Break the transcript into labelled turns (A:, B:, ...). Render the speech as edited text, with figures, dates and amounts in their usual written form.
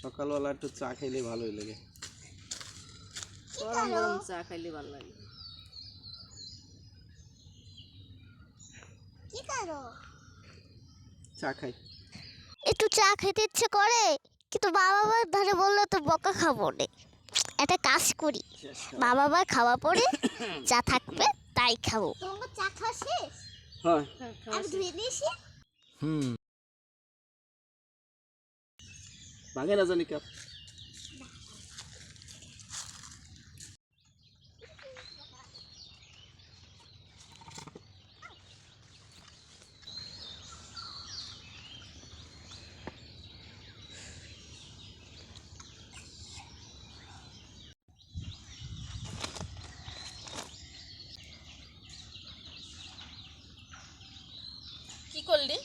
A: সকালবেলা একটু চা খাইলে ভালোই লাগে।
B: গরম গরম চা খাইলে ভালো লাগে।
C: কি করো?
A: চা খাই।
C: একটু চা খেতে ইচ্ছে করে, কিন্তু মা বাবার ধারে বললে তো বকা খাবো না। একটা কাজ করি, মা বাবার খাওয়া পরে চা থাকবে তাই খাবো। তোমার চা খাওয়া শেষ?
A: হ্যাঁ।
C: আমি ধুয়ে দিয়েছি।
A: ভাঙে না জানি কাপ।
B: কি করলি?